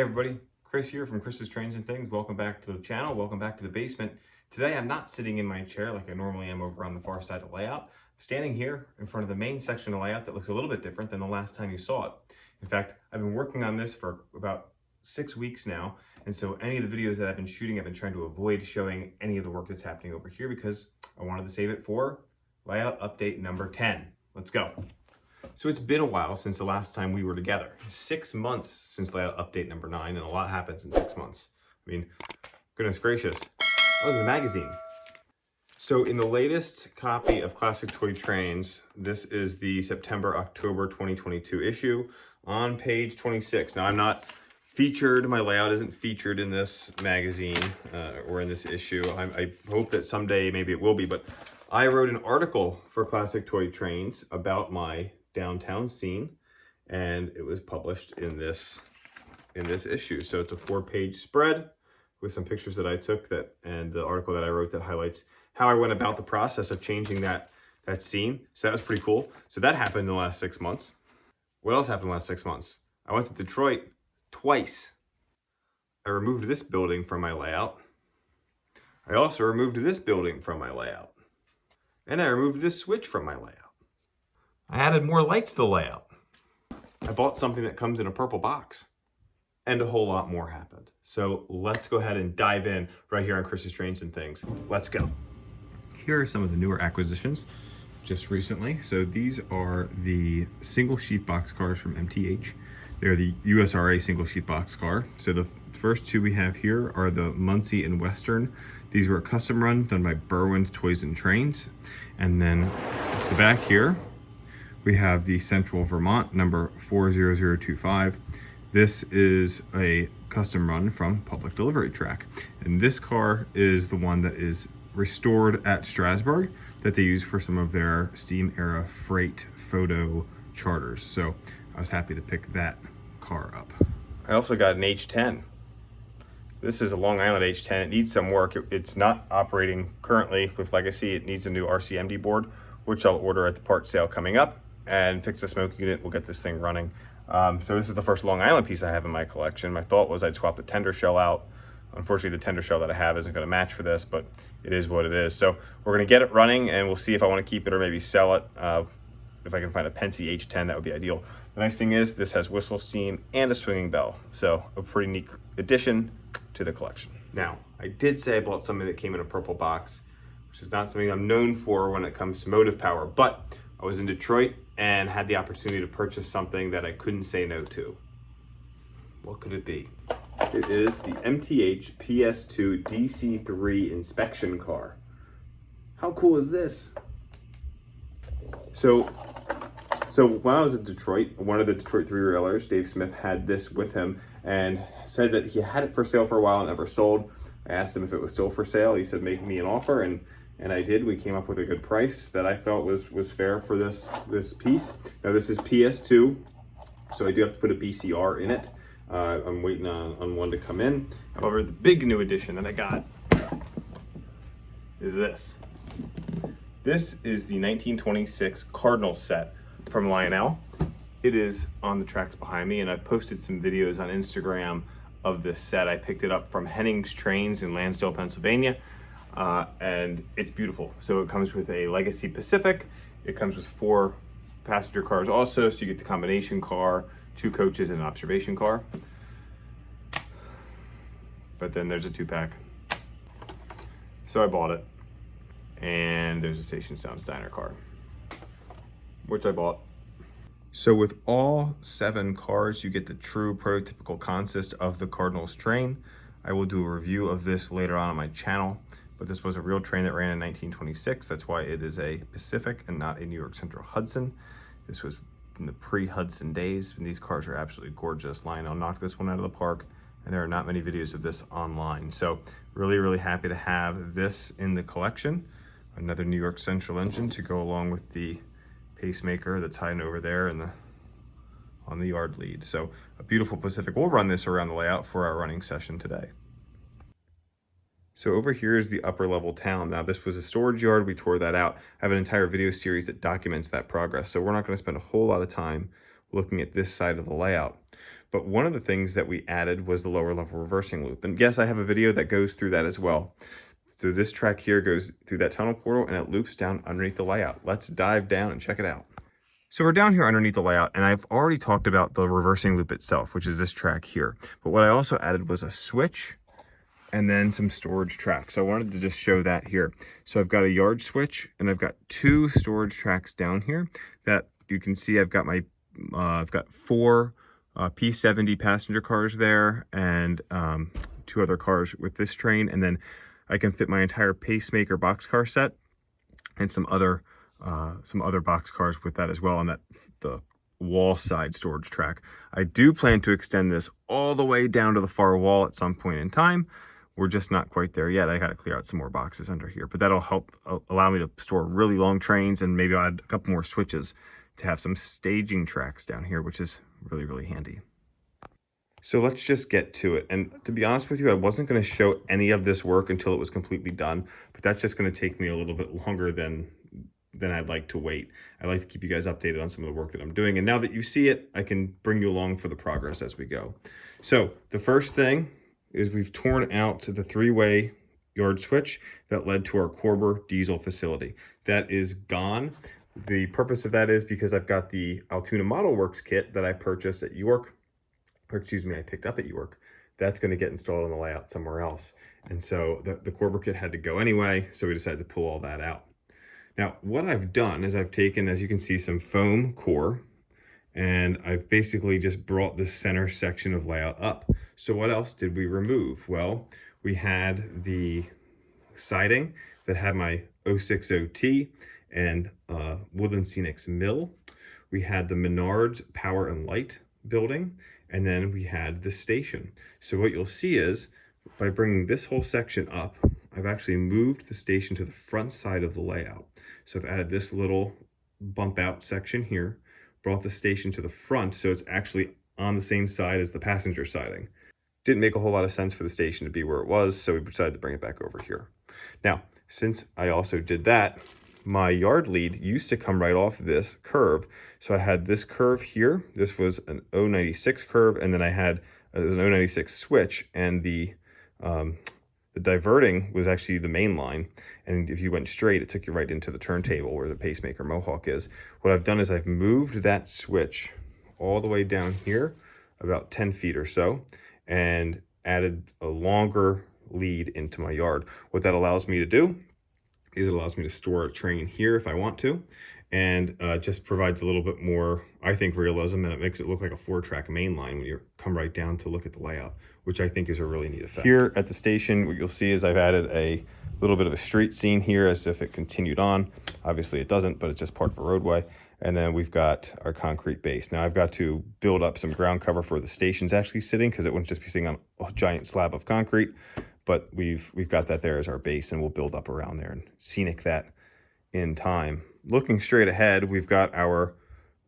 everybody, Chris here from Chris's Trains and Things. Welcome back to the channel. Welcome back to the basement. Today I'm not sitting in my chair like I normally am over on the far side of the layout. I'm standing here in front of the main section of the layout that looks a little bit different than the last time you saw it. In fact, I've been working on this for about 6 weeks now, and so any of the videos that I've been shooting, I've been trying to avoid showing any of the work that's happening over here because I wanted to save it for layout update number 10. Let's go. So it's been a while since the last time we were together. 6 months since layout update number 9, and a lot happens in 6 months. I mean, goodness gracious. Oh, there's a magazine. So in the latest copy of Classic Toy Trains, this is the September-October 2022 issue on page 26. Now I'm not featured, my layout isn't featured in this magazine or in this issue. I hope that someday maybe it will be, but I wrote an article for Classic Toy Trains about my downtown scene, and it was published in this issue. So it's a 4-page spread with some pictures that I took and the article that I wrote that highlights how I went about the process of changing that scene. So that was pretty cool. So that happened in the last 6 months. What else happened in the last 6 months? I went to Detroit twice. I removed this building from my layout. I also removed this building from my layout. And I removed this switch from my layout. I added more lights to the layout. I bought something that comes in a purple box. And a whole lot more happened. So let's go ahead and dive in right here on Chris's Trains and Things. Let's go. Here are some of the newer acquisitions just recently. So these are the single sheath box cars from MTH. They're the USRA single sheath box car. So the first two we have here are the Muncie and Western. These were a custom run done by Berwyn's Toys and Trains. And then the back here, we have the Central Vermont number 40025. This is a custom run from Public Delivery Track. And this car is the one that is restored at Strasburg that they use for some of their steam era freight photo charters. So I was happy to pick that car up. I also got an H10. This is a Long Island H10. It needs some work. It's not operating currently with Legacy. It needs a new RCMD board, which I'll order at the parts sale coming up, and fix the smoke unit. We'll get this thing running. So this is the first Long Island piece I have in my collection. My thought was I'd swap the tender shell out. Unfortunately, the tender shell that I have isn't going to match for this, but it is what it is. So we're going to get it running, and we'll see if I want to keep it or maybe sell it. If I can find a Pensy H10, that would be ideal. The nice thing is this has whistle steam and a swinging bell. So a pretty neat addition to the collection. Now, I did say I bought something that came in a purple box, which is not something I'm known for when it comes to motive power, but I was in Detroit and had the opportunity to purchase something that I couldn't say no to. What could it be? It is the MTH PS2 DC3 inspection car. How cool is this? So when I was in Detroit, one of the Detroit 3-reelers, Dave Smith, had this with him and said that he had it for sale for a while and never sold. I asked him if it was still for sale. He said, make me an offer, and I did. We came up with a good price that I felt was fair for this piece. Now this is PS2, so I do have to put a BCR in it. I'm waiting on one to come in. However, the big new addition that I got is this. This is the 1926 Cardinal set from Lionel. It is on the tracks behind me, and I've posted some videos on Instagram of this set. I picked it up from Henning's Trains in Lansdale, Pennsylvania. And it's beautiful. So it comes with a Legacy Pacific. It comes with 4 passenger cars also, so you get the combination car, 2 coaches, and an observation car. But then there's a 2-pack. So I bought it. And there's a Station Sound Steiner car, which I bought. So with all 7 cars, you get the true prototypical consist of the Cardinals train. I will do a review of this later on my channel. But this was a real train that ran in 1926. That's why it is a Pacific and not a New York Central Hudson. This was in the pre-Hudson days, and these cars are absolutely gorgeous. Lionel knocked this one out of the park, and there are not many videos of this online. So really, really happy to have this in the collection. Another New York Central engine to go along with the pacemaker that's hiding over there and on the yard lead. So a beautiful Pacific. We'll run this around the layout for our running session today. So over here is the upper level town. Now this was a storage yard, we tore that out. I have an entire video series that documents that progress. So we're not gonna spend a whole lot of time looking at this side of the layout. But one of the things that we added was the lower level reversing loop. And yes, I have a video that goes through that as well. So this track here goes through that tunnel portal and it loops down underneath the layout. Let's dive down and check it out. So we're down here underneath the layout, and I've already talked about the reversing loop itself, which is this track here. But what I also added was a switch and then some storage tracks. So I wanted to just show that here. So I've got a yard switch and I've got 2 storage tracks down here that you can see. I've got my, I've got 4 P70 passenger cars there and 2 other cars with this train. And then I can fit my entire pacemaker boxcar set and some other box cars with that as well on the wall side storage track. I do plan to extend this all the way down to the far wall at some point in time. We're just not quite there yet. I got to clear out some more boxes under here, but that'll help allow me to store really long trains, and maybe I'll add a couple more switches to have some staging tracks down here, which is really, really handy. So let's just get to it. And to be honest with you, I wasn't going to show any of this work until it was completely done, but that's just going to take me a little bit longer than I'd like to wait. I like to keep you guys updated on some of the work that I'm doing. And now that you see it, I can bring you along for the progress as we go. So the first thing is we've torn out the 3-way yard switch that led to our Corber diesel facility. That is gone. The purpose of that is because I've got the Altoona Model Works kit that I purchased at York, or excuse me, I picked up at York. That's going to get installed on the layout somewhere else. And so the Corber kit had to go anyway, so we decided to pull all that out. Now, what I've done is I've taken, as you can see, some foam core, and I've basically just brought the center section of layout up. So what else did we remove? Well, we had the siding that had my 060T and Woodland Scenics mill. We had the Menards Power and Light building, and then we had the station. So what you'll see is, by bringing this whole section up, I've actually moved the station to the front side of the layout. So I've added this little bump out section here, brought the station to the front so it's actually on the same side as the passenger siding. Didn't make a whole lot of sense for the station to be where it was, so we decided to bring it back over here. Now, since I also did that, my yard lead used to come right off this curve. So I had this curve here. This was an 096 curve, and then I had an 096 switch, and the diverting was actually the main line. And if you went straight, it took you right into the turntable where the pacemaker mohawk is. What I've done is I've moved that switch all the way down here, about 10 feet or so, and added a longer lead into my yard. What that allows me to do is it allows me to store a train here if I want to, and just provides a little bit more, I think, realism, and it makes it look like a 4-track main line when you come right down to look at the layout, which I think is a really neat effect. Here at the station, what you'll see is I've added a little bit of a street scene here as if it continued on. Obviously it doesn't, but it's just part of a roadway. And then we've got our concrete base. Now I've got to build up some ground cover for the station's actually sitting, because it wouldn't just be sitting on a giant slab of concrete, but we've got that there as our base, and we'll build up around there and scenic that in time. Looking straight ahead, we've got our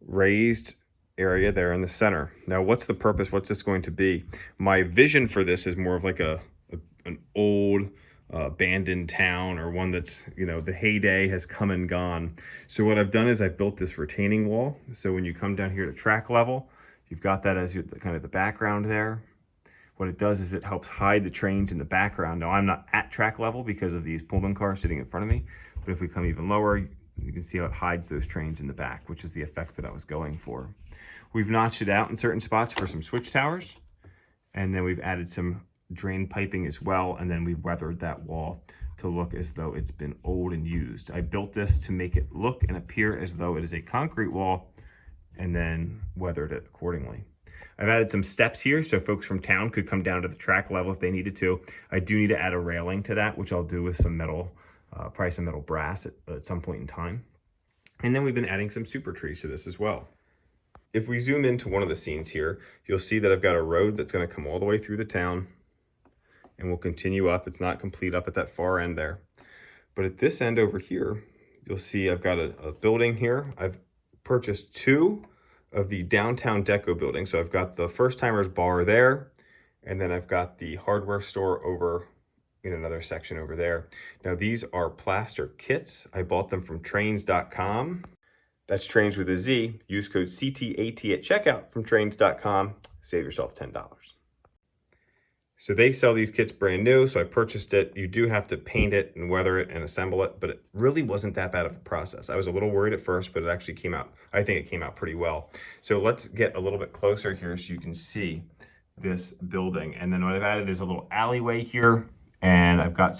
raised area there in the center. Now, what's the purpose? What's this going to be? My vision for this is more of like an old abandoned town, or one that's, you know, the heyday has come and gone. So what I've done is I've built this retaining wall. So when you come down here to track level, you've got that as your kind of the background there. What it does is it helps hide the trains in the background. Now, I'm not at track level because of these Pullman cars sitting in front of me, but if we come even lower, you can see how it hides those trains in the back, which is the effect that I was going for. We've notched it out in certain spots for some switch towers, and then we've added some drain piping as well, and then we've weathered that wall to look as though it's been old and used. I built this to make it look and appear as though it is a concrete wall, and then weathered it accordingly. I've added some steps here so folks from town could come down to the track level if they needed to. I do need to add a railing to that, which I'll do with some metal, probably some metal brass at some point in time. And then we've been adding some super trees to this as well. If we zoom into one of the scenes here, you'll see that I've got a road that's going to come all the way through the town, and we'll continue up. It's not complete up at that far end there. But at this end over here, you'll see I've got a building here. I've purchased 2 of the downtown deco building. So I've got the First Timers bar there, and then I've got the hardware store over in another section over there. Now these are Plaster Kits. I bought them from trains.com. That's trains with a Z. Use code CTAT at checkout from trains.com. save yourself $10. So they sell these kits brand new, so I purchased it. You do have to paint it and weather it and assemble it, but it really wasn't that bad of a process. I was a little worried at first, but it actually came out, I think it came out pretty well. So let's get a little bit closer here so you can see this building. And then what I've added is a little alleyway here, and I've got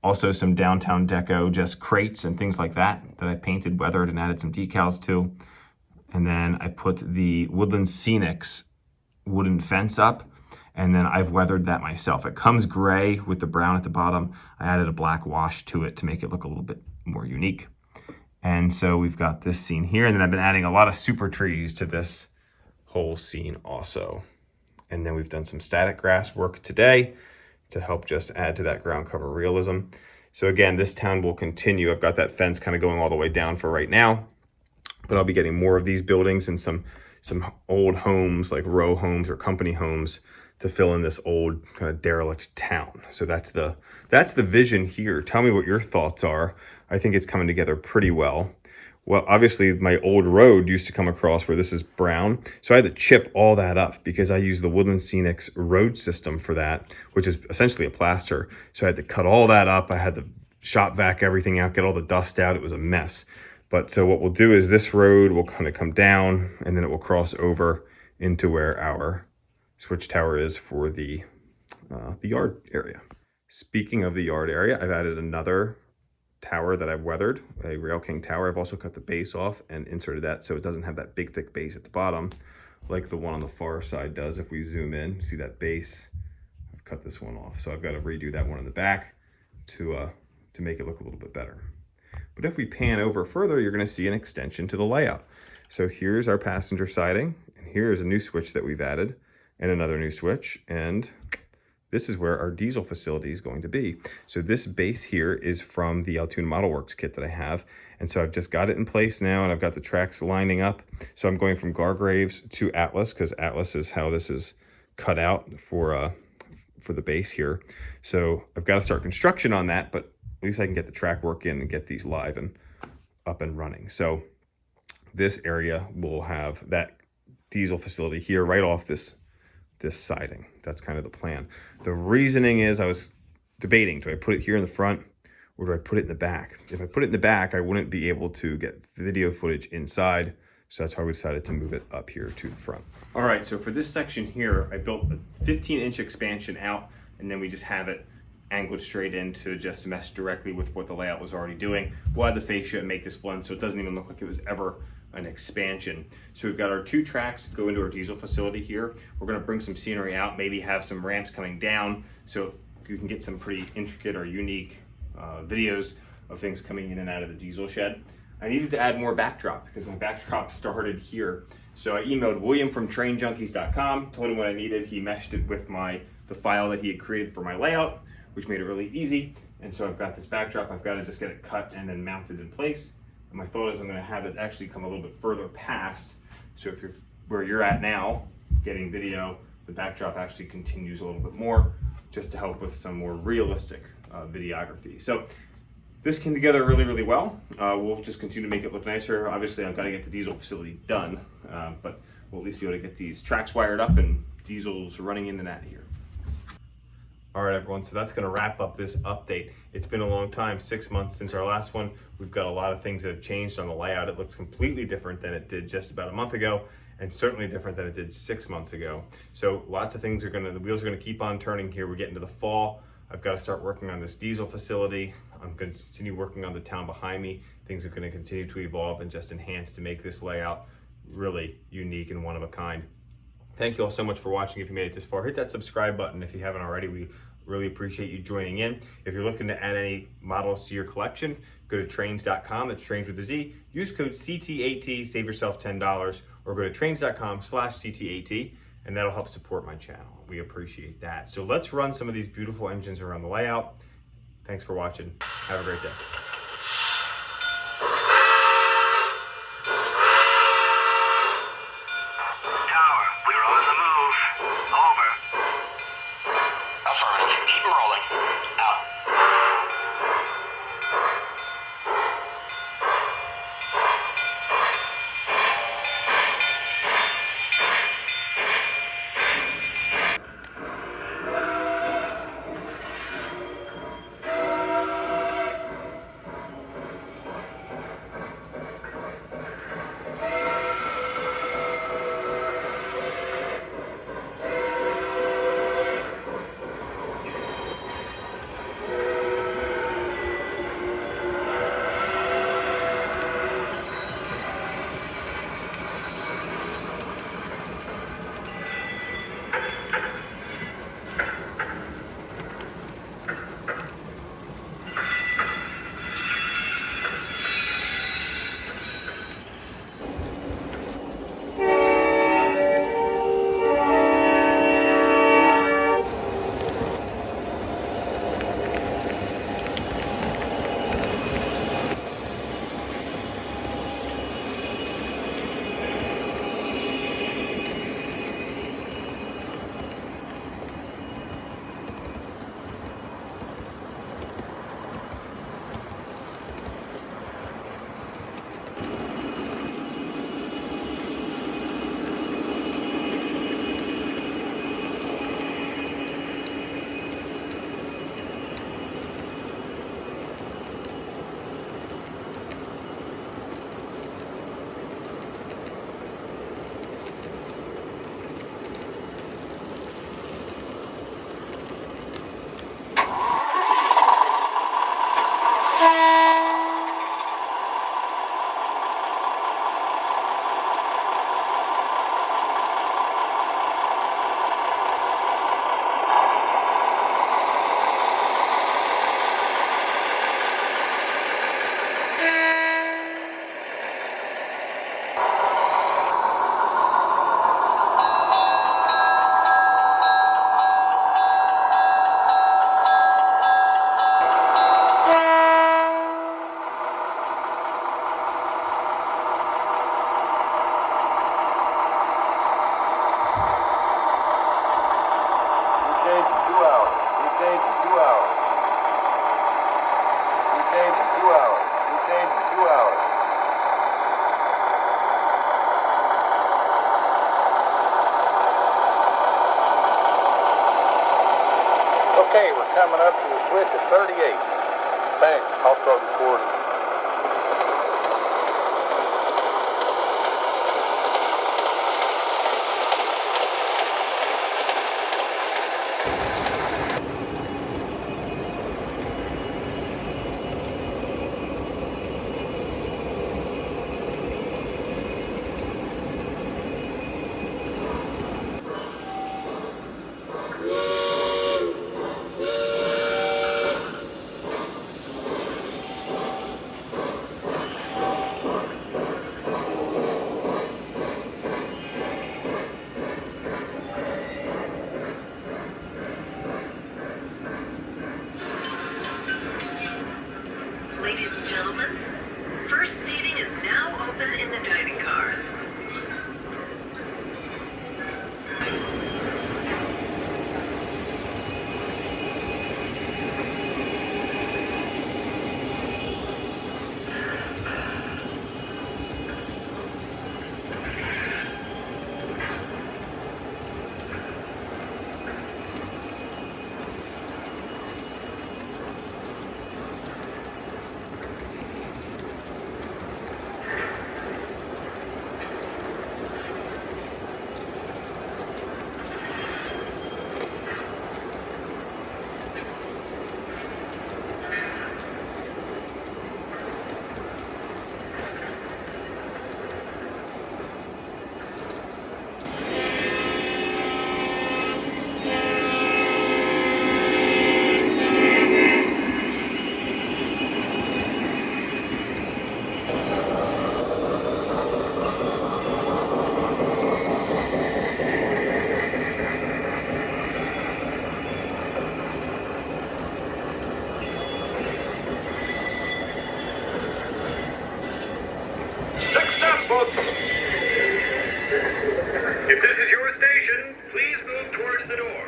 also some downtown deco, just crates and things like that I painted, weathered, and added some decals to. And then I put the Woodland Scenics wooden fence up, and then I've weathered that myself. It comes gray with the brown at the bottom. I added a black wash to it to make it look a little bit more unique. And so we've got this scene here, and then I've been adding a lot of super trees to this whole scene also. And then we've done some static grass work today to help just add to that ground cover realism. So again, this town will continue. I've got that fence kind of going all the way down for right now, but I'll be getting more of these buildings and some old homes, like row homes or company homes, to fill in this old kind of derelict town. So that's the vision here. Tell me what your thoughts are. I think it's coming together pretty well. Well, obviously my old road used to come across where this is brown. So I had to chip all that up because I use the Woodland Scenics road system for that, which is essentially a plaster. So I had to cut all that up. I had to shop vac everything out, get all the dust out. It was a mess. But so what we'll do is this road will kind of come down, and then it will cross over into where our switch tower is for the yard area. Speaking of the yard area, I've added another tower that I've weathered, a Rail King tower. I've also cut the base off and inserted that so it doesn't have that big thick base at the bottom like the one on the far side does. If we zoom in, see that base? I've cut this one off, so I've got to redo that one in the back to make it look a little bit better. But if we pan over further, you're going to see an extension to the layout. So here's our passenger siding, and here's a new switch that we've added, and another new switch, and this is where our diesel facility is going to be. So this base here is from the Altoona Model Works kit that I have, and so I've just got it in place now, and I've got the tracks lining up. So I'm going from Gargraves to Atlas, because Atlas is how this is cut out for the base here. So I've got to start construction on that, but at least I can get the track work in and get these live and up and running. So this area will have that diesel facility here right off this siding. That's kind of the plan. The reasoning is I was debating, do I put it here in the front or do I put it in the back? If I put it in the back, I wouldn't be able to get video footage inside. So that's why we decided to move it up here to the front. All right, so for this section here, I built a 15-inch expansion out, and then we just have it angled straight in to just mesh directly with what the layout was already doing. We'll add the fascia and make this blend so it doesn't even look like it was ever an expansion. So we've got our two tracks go into our diesel facility here. We're gonna bring some scenery out, maybe have some ramps coming down so you can get some pretty intricate or unique videos of things coming in and out of the diesel shed. I needed to add more backdrop because my backdrop started here. So I emailed William from trainjunkies.com, told him what I needed. He meshed it with the file that he had created for my layout, which made it really easy. And so I've got this backdrop. I've got to just get it cut and then mounted in place. And my thought is I'm going to have it actually come a little bit further past. So if you're where you're at now, getting video, the backdrop actually continues a little bit more just to help with some more realistic videography. So this came together really, really well. We'll just continue to make it look nicer. Obviously, I've got to get the diesel facility done, but we'll at least be able to get these tracks wired up and diesels running in and out of here. All right, everyone, so that's going to wrap up this update. It's been a long time, 6 months since our last one. We've got a lot of things that have changed on the layout. It looks completely different than it did just about a month ago, and certainly different than it did 6 months ago. So lots of things the wheels are going to keep on turning here. We're getting to the fall. I've got to start working on this diesel facility. I'm going to continue working on the town behind me. Things are going to continue to evolve and just enhance to make this layout really unique and one of a kind. Thank you all so much for watching. If you made it this far, hit that subscribe button if you haven't already. We really appreciate you joining in. If you're looking to add any models to your collection, go to trains.com, that's trains with a Z. Use code CT8T, save yourself $10, or go to trains.com/CT8T, and that'll help support my channel. We appreciate that. So let's run some of these beautiful engines around the layout. Thanks for watching. Have a great day. 2 hours. New change in 2 hours. New change in 2 hours. Okay, we're coming up to the switch at 38. Thanks. I'll start recording. Ladies and gentlemen, first seating is now open in the dining cars. Next stop, folks. If this is your station, please move towards the door.